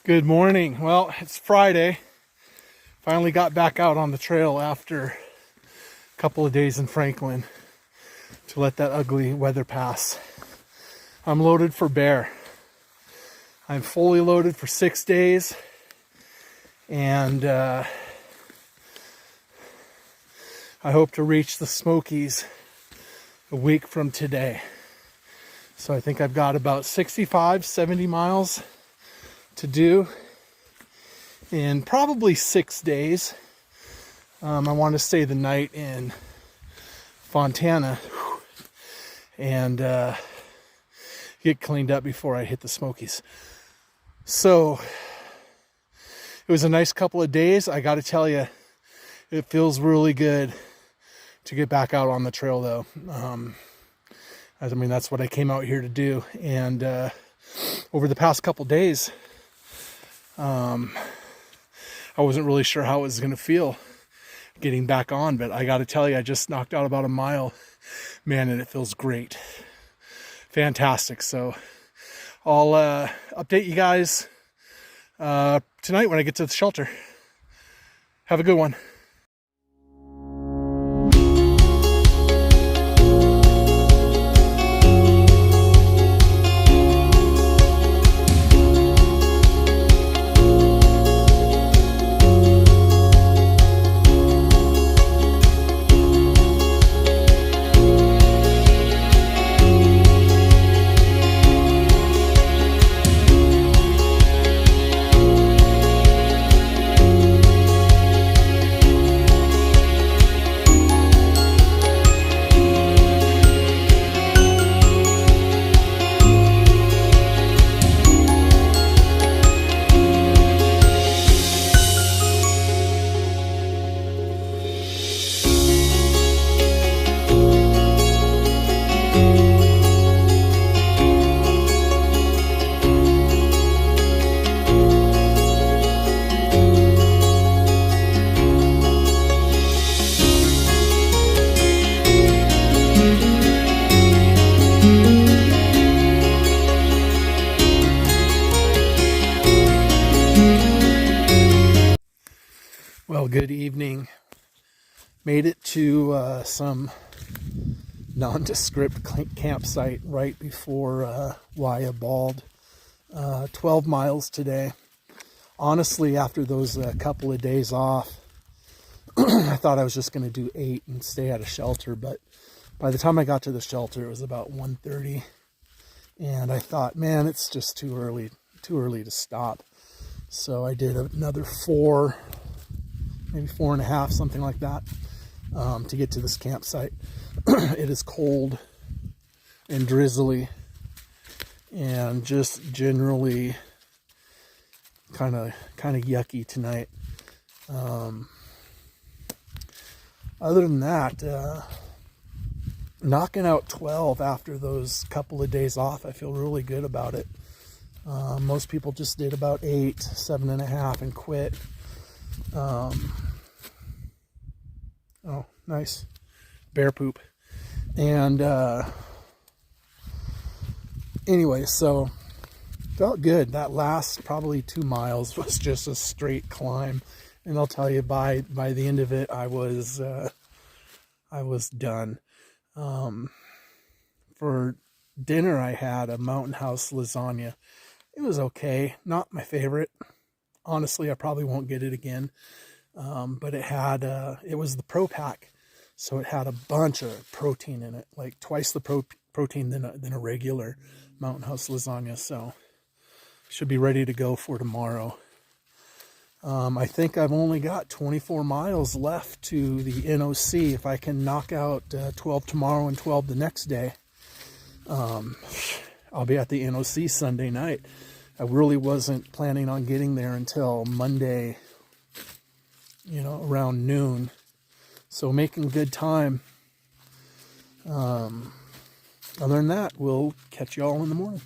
Good morning. Well, it's Friday. Finally got back out on the trail after a couple of days in Franklin to let that ugly weather pass. I'm loaded for bear. I'm fully loaded for 6 days, and I hope to reach the Smokies a week from today. So I think I've got about 65, 70 miles to do in probably 6 days. I want to stay the night in Fontana and get cleaned up before I hit the Smokies. So it was a nice couple of days. I got to tell you, it feels really good to get back out on the trail, though. I mean, that's what I came out here to do. And over the past couple days, I wasn't really sure how it was going to feel getting back on, but I got to tell you, I just knocked out about a mile, man, and it feels great. Fantastic. So I'll update you guys tonight when I get to the shelter. Have a good one. Well, good evening. Made it to some nondescript campsite right before Waya Bald. 12 miles today. Honestly, after those couple of days off, I thought I was just going to do 8 and stay at a shelter, but by the time I got to the shelter, it was about 1:30, and I thought, man, it's just too early to stop. So I did another 4, maybe 4.5, something like that, to get to this campsite. It is cold and drizzly and just generally kind of yucky tonight. Other than that, knocking out 12 after those couple of days off, I feel really good about it. Most people just did about 8, 7.5 and quit. Oh, nice bear poop. And anyway, so felt good. That last probably 2 miles was just a straight climb, and I'll tell you, by the end of it, I was done. For dinner, I had a Mountain House lasagna. It was okay, not my favorite. Honestly, I probably won't get it again. But it had, it was the Pro Pack, so it had a bunch of protein in it, like twice the protein than a regular Mountain House lasagna. So should be ready to go for tomorrow. I think I've only got 24 miles left to the NOC. If I can knock out 12 tomorrow and 12 the next day, I'll be at the NOC Sunday night. I really wasn't planning on getting there until Monday, around noon. So making good time. Other than that, we'll catch y'all in the morning.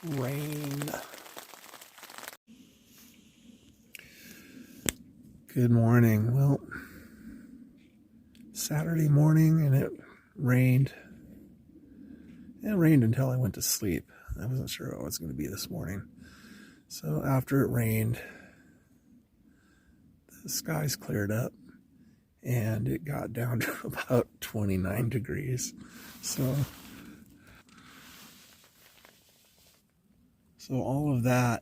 Rain. Good morning. Well, Saturday morning, and it rained. It rained until I went to sleep. I wasn't sure what it was going to be this morning. So after it rained, the skies cleared up and it got down to about 29 degrees. So all of that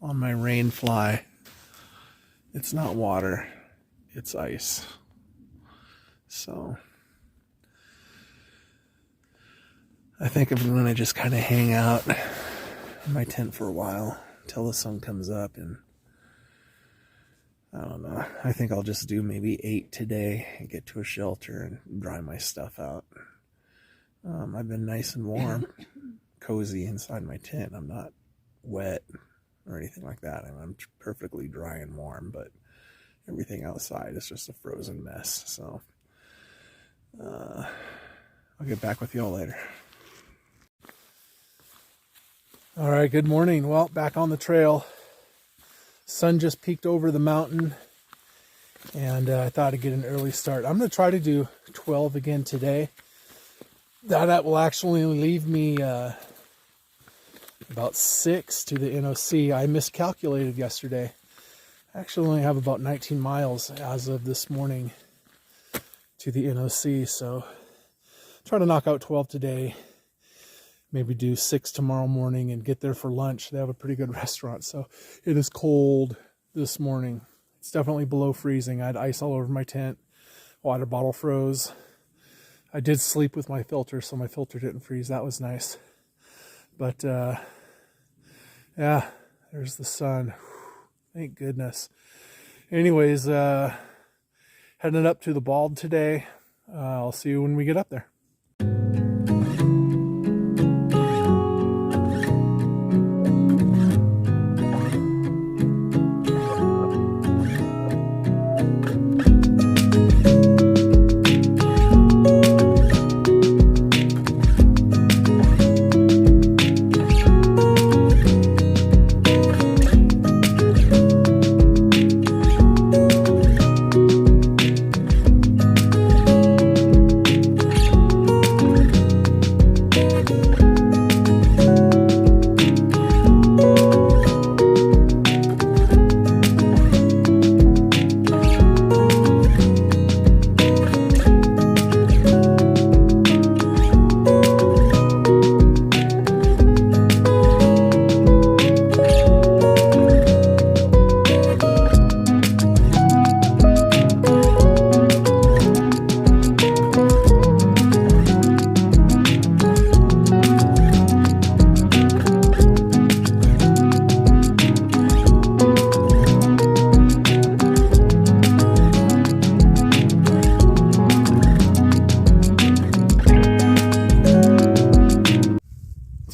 on my rain fly, it's not water, it's ice. So I think I'm going to just kind of hang out in my tent for a while until the sun comes up, and I don't know. I think I'll just do maybe 8 today and get to a shelter and dry my stuff out. I've been nice and warm, cozy inside my tent. I'm not wet or anything like that. I'm perfectly dry and warm, but everything outside is just a frozen mess. So I'll get back with you all later. All right, good morning. Well, back on the trail. Sun just peeked over the mountain, and I thought I'd get an early start. I'm going to try to do 12 again today. That will actually leave me about 6 to the NOC. I miscalculated yesterday. I actually only have about 19 miles as of this morning to the NOC, so try to knock out 12 today. Maybe do 6 tomorrow morning and get there for lunch. They have a pretty good restaurant. So it is cold this morning. It's definitely below freezing. I had ice all over my tent. Water bottle froze. I did sleep with my filter, so my filter didn't freeze. That was nice. But yeah, there's the sun. Thank goodness. Anyways, heading up to the Bald today. I'll see you when we get up there.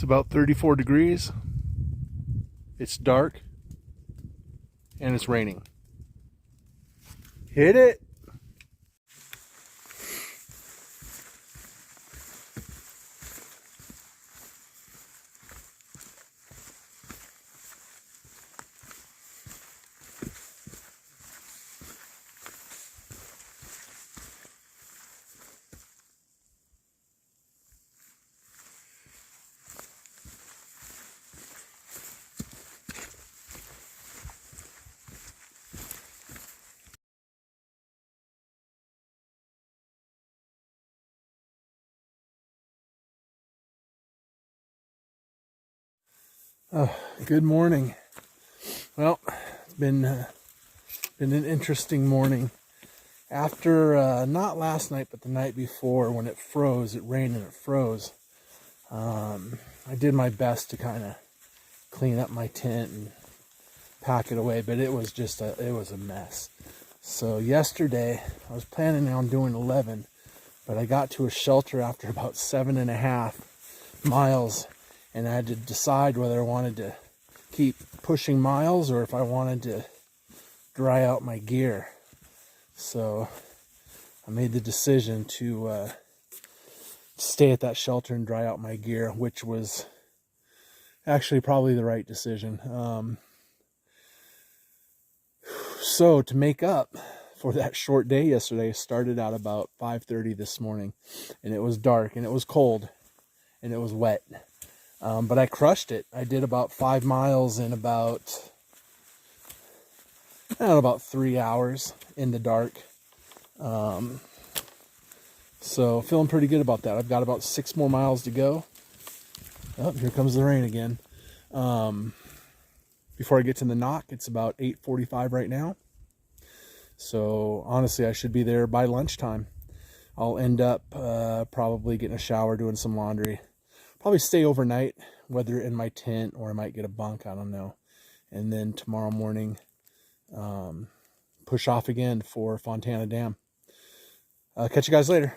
About 34 degrees. It's dark and it's raining. Hit it. Good morning. Well, it's been an interesting morning. After not last night, but the night before, when it froze, it rained and it froze. I did my best to kind of clean up my tent and pack it away, but it was just it was a mess. So yesterday, I was planning on doing 11, but I got to a shelter after about 7.5 miles. And I had to decide whether I wanted to keep pushing miles or if I wanted to dry out my gear. So I made the decision to stay at that shelter and dry out my gear, which was actually probably the right decision. So to make up for that short day yesterday, I started out about 5:30 this morning, and it was dark and it was cold and it was wet. But I crushed it. I did about 5 miles in about 3 hours in the dark. So feeling pretty good about that. I've got about 6 more miles to go. Oh, here comes the rain again. Before I get to the NOC, it's about 8:45 right now. So honestly, I should be there by lunchtime. I'll end up probably getting a shower, doing some laundry. Probably stay overnight, whether in my tent or I might get a bunk, I don't know. And then tomorrow morning, push off again for Fontana Dam. Catch you guys later.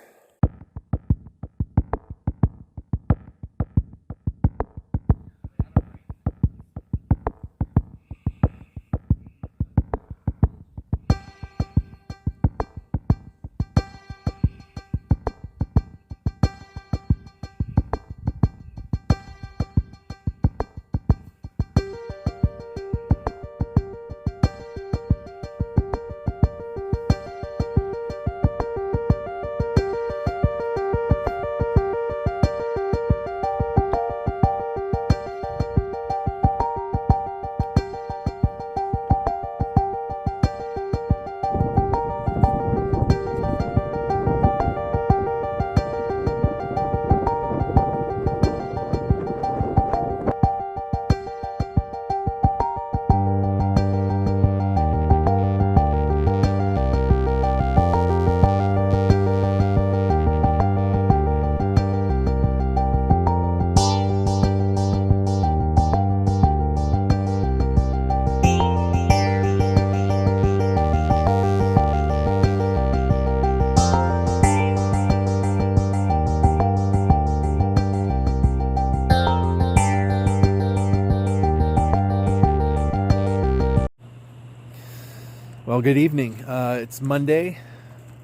Well, good evening. It's Monday,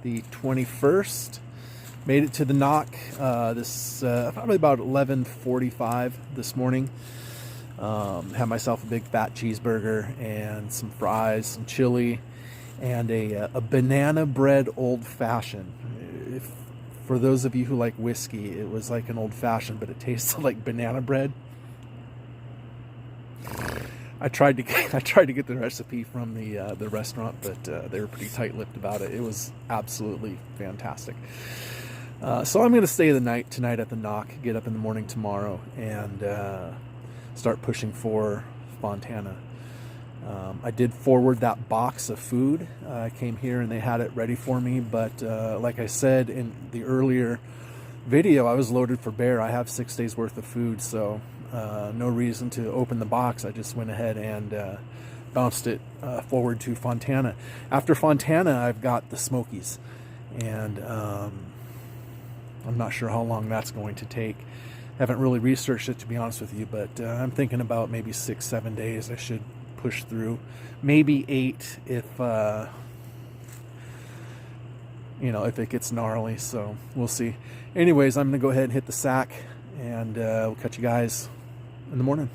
the 21st. Made it to the NOC probably about 11:45 this morning. Had myself a big fat cheeseburger and some fries, some chili, and a banana bread old fashioned. For those of you who like whiskey, it was like an old fashioned, but it tasted like banana bread. I tried to get the recipe from the restaurant, but they were pretty tight-lipped about it. It was absolutely fantastic. So I'm going to stay the night tonight at the NOC, get up in the morning tomorrow, and start pushing for Fontana. I did forward that box of food. I came here and they had it ready for me, but like I said in the earlier video, I was loaded for bear. I have 6 days worth of food, so no reason to open the box. I just went ahead and bounced it forward to Fontana. After Fontana, I've got the Smokies, and I'm not sure how long that's going to take. Haven't really researched it, to be honest with you, but I'm thinking about maybe 6-7 days. I should push through, maybe 8 if if it gets gnarly. So we'll see. Anyways, I'm gonna go ahead and hit the sack, and we'll catch you guys in the morning.